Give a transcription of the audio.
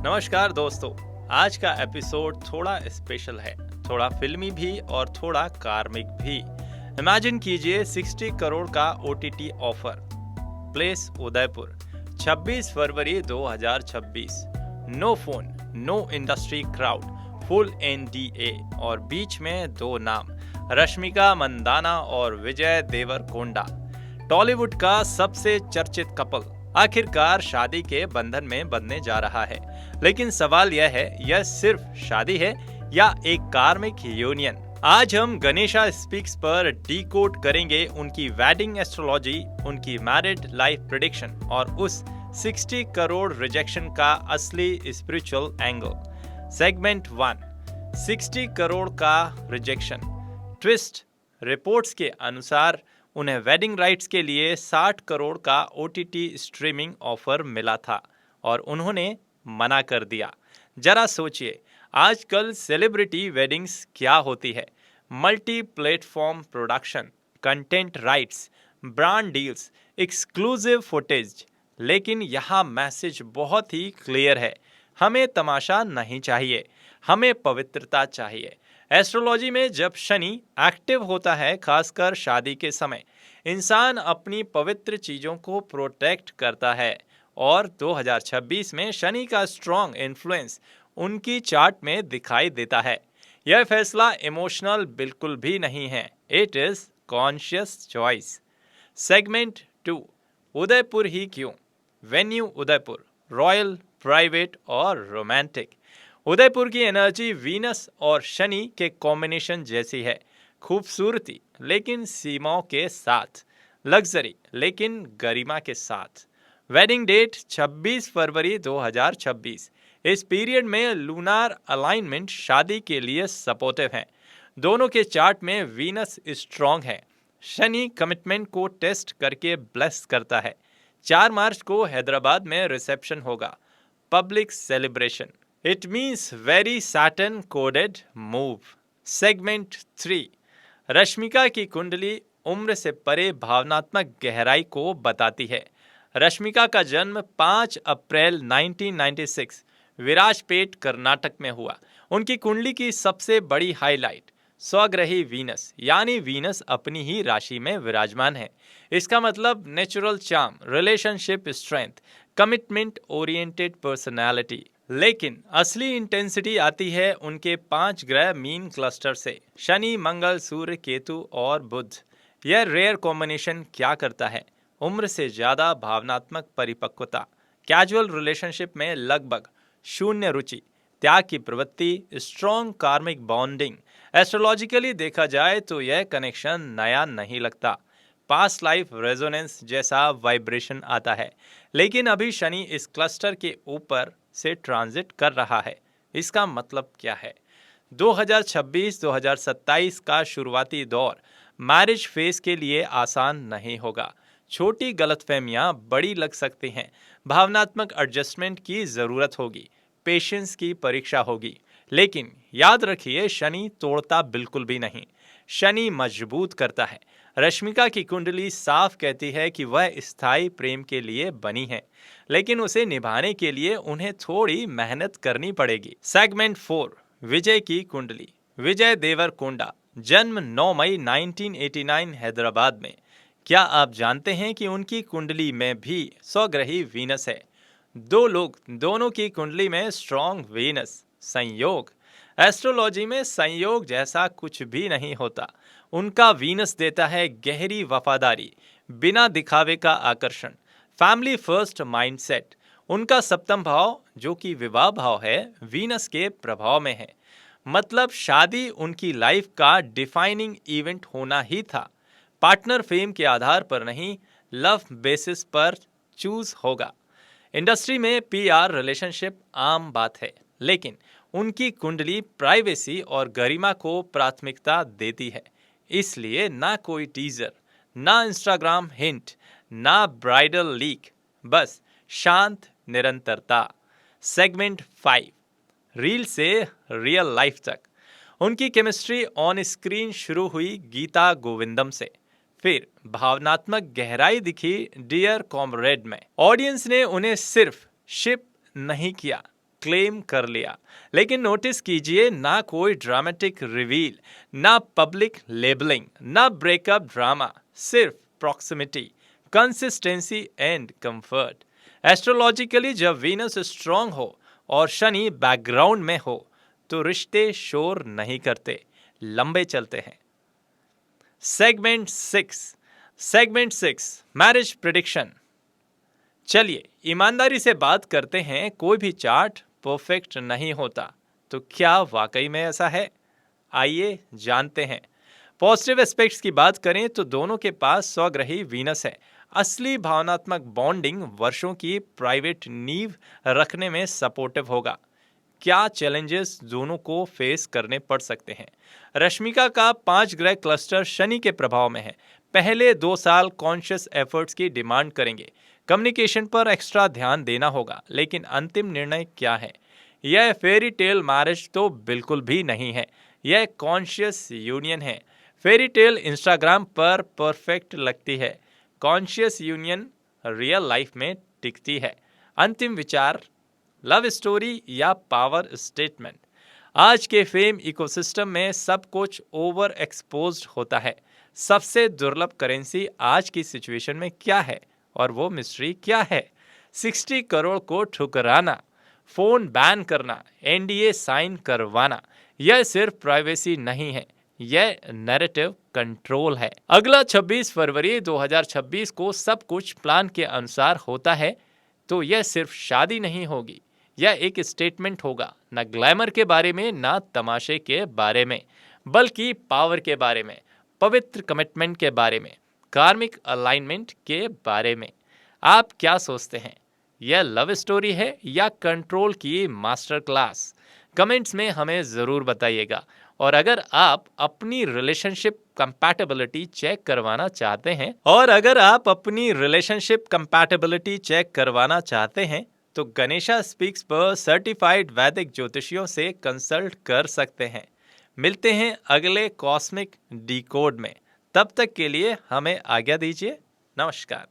नमस्कार दोस्तों। आज का एपिसोड थोड़ा स्पेशल है, थोड़ा फिल्मी भी और थोड़ा कार्मिक भी। इमेजिन कीजिए 60 करोड़ का ओटीटी ऑफर, प्लेस उदयपुर, 26 फरवरी 2026। No phone, no industry crowd, full NDA और बीच में दो नाम, रश्मिका मंदाना और विजय देवरकोंडा। टॉलीवुड का सबसे चर्चित कपल आखिरकार शादी के बंधन में बंधने जा रहा है। लेकिन सवाल यह है, यह सिर्फ शादी है या एक कार्मिक यूनियन? आज हम गणेशा स्पीक्स पर डीकोड करेंगे उनकी वेडिंग एस्ट्रोलॉजी, उनकी मैरिड लाइफ प्रेडिक्शन और उस 60 करोड़ रिजेक्शन का असली स्पिरिचुअल एंगल। सेगमेंट 1, 60 करोड़ का रिजेक्शन ट्विस्ट। रिपोर्ट्स के अनुसार उन्हें वेडिंग राइट्स के लिए 60 करोड़ का ओटीटी स्ट्रीमिंग ऑफर मिला था और उन्होंने मना कर दिया। जरा सोचिए, आजकल सेलिब्रिटी वेडिंग्स क्या होती है? Multi platform production, content rights, brand deals, exclusive footage. लेकिन यहाँ मैसेज बहुत ही क्लियर है, हमें तमाशा नहीं चाहिए, हमें पवित्रता चाहिए। एस्ट्रोलॉजी में जब शनि एक्टिव होता है, खासकर शादी के समय, इंसान अपनी पवित्र चीजों को प्रोटेक्ट करता है। और 2026 में शनि का स्ट्रॉन्ग इन्फ्लुएंस उनकी चार्ट में दिखाई देता है। यह फैसला इमोशनल बिल्कुल भी नहीं है, it is conscious choice. Segment 2, Udaipur ही क्यों? वेन्यू उदयपुर, रॉयल, प्राइवेट और रोमांटिक। उदयपुर की एनर्जी वीनस और शनि के कॉम्बिनेशन जैसी है। खूबसूरती लेकिन सीमाओं के साथ, लग्जरी लेकिन गरिमा के साथ। वेडिंग डेट 26 फरवरी 2026। इस पीरियड में लूनार अलाइनमेंट शादी के लिए सपोर्टिव है। दोनों के चार्ट में वीनस स्ट्रॉन्ग है। शनि कमिटमेंट को टेस्ट करके ब्लेस करता है। 4 मार्च को हैदराबाद में रिसेप्शन होगा, public celebration. It means very Saturn coded move. Segment 3, Rashmika की कुंडली उम्र से परे भावनात्मक गहराई को बताती है। रश्मिका का जन्म 5 अप्रैल 1996 विराजपेट, कर्नाटक में हुआ। उनकी कुंडली की सबसे बड़ी हाईलाइट स्वग्रही वीनस, यानी वीनस अपनी ही राशि में विराजमान है। इसका मतलब natural charm, relationship strength, commitment oriented personality. लेकिन असली इंटेंसिटी आती है उनके 5 ग्रह मीन क्लस्टर से, शनि, मंगल, सूर्य, केतु और बुध। यह रेयर कॉम्बिनेशन क्या करता है? उम्र से ज्यादा भावनात्मक परिपक्वता, कैजुअल रिलेशनशिप में लगभग शून्य रुचि, त्याग की प्रवृत्ति, स्ट्रॉन्ग कार्मिक बॉन्डिंग। एस्ट्रोलॉजिकली देखा जाए तो यह कनेक्शन नया नहीं लगता, पास्ट लाइफ रेजोनेंस जैसा वाइब्रेशन आता है। लेकिन अभी शनि इस क्लस्टर के ऊपर से ट्रांजिट कर रहा है। इसका मतलब क्या है? 2026-2027 का शुरुआती दौर मैरिज फेज के लिए आसान नहीं होगा। छोटी गलतफहमियां बड़ी लग सकती हैं, भावनात्मक एडजस्टमेंट की जरूरत होगी, पेशेंस की परीक्षा होगी। लेकिन याद रखिए, शनि तोड़ता बिल्कुल भी नहीं, शनि मजबूत करता है। रश्मिका की कुंडली साफ कहती है कि वह स्थायी प्रेम के लिए बनी है, लेकिन उसे निभाने के लिए उन्हें थोड़ी मेहनत करनी पड़ेगी। सेगमेंट 4, विजय की कुंडली। विजय देवरकोंडा, जन्म 9 मई 1989 हैदराबाद में। क्या आप जानते हैं कि उनकी कुंडली में भी स्वग्रही वीनस है? दो लोग, दोनों की कुंडली में स्ट्रॉन्ग वीनस, संयोग। एस्ट्रोलॉजी में संयोग जैसा कुछ भी नहीं होता। उनका वीनस देता है गहरी वफादारी, बिना दिखावे का आकर्षण, फैमिली फर्स्ट माइंडसेट। उनका सप्तम भाव, जो कि विवाह भाव है, वीनस के प्रभाव में है। मतलब शादी उनकी लाइफ का डिफाइनिंग इवेंट होना ही था। पार्टनर फेम के आधार पर नहीं, लव बेसिस पर चूज होगा। इंडस्ट्री में पीआर रिलेशनशिप आम बात है, लेकिन उनकी कुंडली प्राइवेसी और गरिमा को प्राथमिकता देती है। इसलिए ना कोई टीजर, ना इंस्टाग्राम हिंट, ना ब्राइडल लीक, बस शांत निरंतरता। सेगमेंट 5, रील से रियल लाइफ तक। उनकी केमिस्ट्री ऑन स्क्रीन शुरू हुई गीता गोविंदम से, फिर भावनात्मक गहराई दिखी डियर कॉमरेड में। ऑडियंस ने उन्हें सिर्फ शिप नहीं किया, क्लेम कर लिया। लेकिन नोटिस कीजिए, ना कोई ड्रामेटिक रिवील, ना पब्लिक लेबलिंग, ना ब्रेकअप ड्रामा, सिर्फ proximity, consistency and comfort. Astrologically जब वीनस स्ट्रांग हो और शनि बैकग्राउंड में हो तो रिश्ते शोर नहीं करते, लंबे चलते हैं। Segment six marriage prediction. चलिए ईमानदारी से बात करते हैं, कोई भी चार्ट परफेक्ट नहीं होता, तो क्या वाकई में ऐसा है? आइए जानते हैं। पॉजिटिव एस्पेक्ट्स की बात करें तो दोनों के पास स्वग्रही वीनस है। असली भावनात्मक बॉन्डिंग वर्षों की प्राइवेट नींव रखने में सपोर्टिव होगा। क्या चैलेंजेस दोनों को फेस करने पड़ सकते हैं? रश्मिका का 5 ग्रह क्लस्टर शनि के प्रभाव में है। पहले 2 साल कॉन्शियस एफर्ट्स की डिमांड करेंगे। कम्युनिकेशन पर एक्स्ट्रा ध्यान देना होगा। लेकिन अंतिम निर्णय क्या है? यह फेरी टेल मैरिज तो बिल्कुल भी नहीं है, यह कॉन्शियस यूनियन है। फेरी टेल इंस्टाग्राम पर परफेक्ट लगती है, कॉन्शियस यूनियन रियल लाइफ में टिकती है। अंतिम विचार, लव स्टोरी या पावर स्टेटमेंट? आज के फेम इकोसिस्टम में सब कुछ ओवर एक्सपोज्ड होता है। सबसे दुर्लभ करेंसी आज की सिचुएशन में क्या है, और वो मिस्ट्री क्या है? 60 करोड़ को ठुकराना, फोन बैन करना, एनडीए साइन करवाना, यह सिर्फ प्राइवेसी नहीं है, यह नैरेटिव कंट्रोल है। अगला 26 फरवरी 2026 को सब कुछ प्लान के अनुसार होता है तो यह सिर्फ शादी नहीं होगी, यह एक स्टेटमेंट होगा। न ग्लैमर के बारे में, ना तमाशे के बारे में, बल्कि पावर के बारे में, पवित्र कमिटमेंट के बारे में, कार्मिक अलाइनमेंट के बारे में। आप क्या सोचते हैं? यह लव स्टोरी है या कंट्रोल की मास्टर क्लास? कमेंट्स में हमें ज़रूर बताइएगा। और अगर आप अपनी रिलेशनशिप कंपैटिबिलिटी चेक करवाना चाहते हैं तो गणेशा स्पीक्स पर सर्टिफाइड वैदिक ज्योतिषियों से कंसल्ट कर सकते हैं। मिलते हैं अगले कॉस्मिक डिकोड में, तब तक के लिए हमें आज्ञा दीजिए। नमस्कार।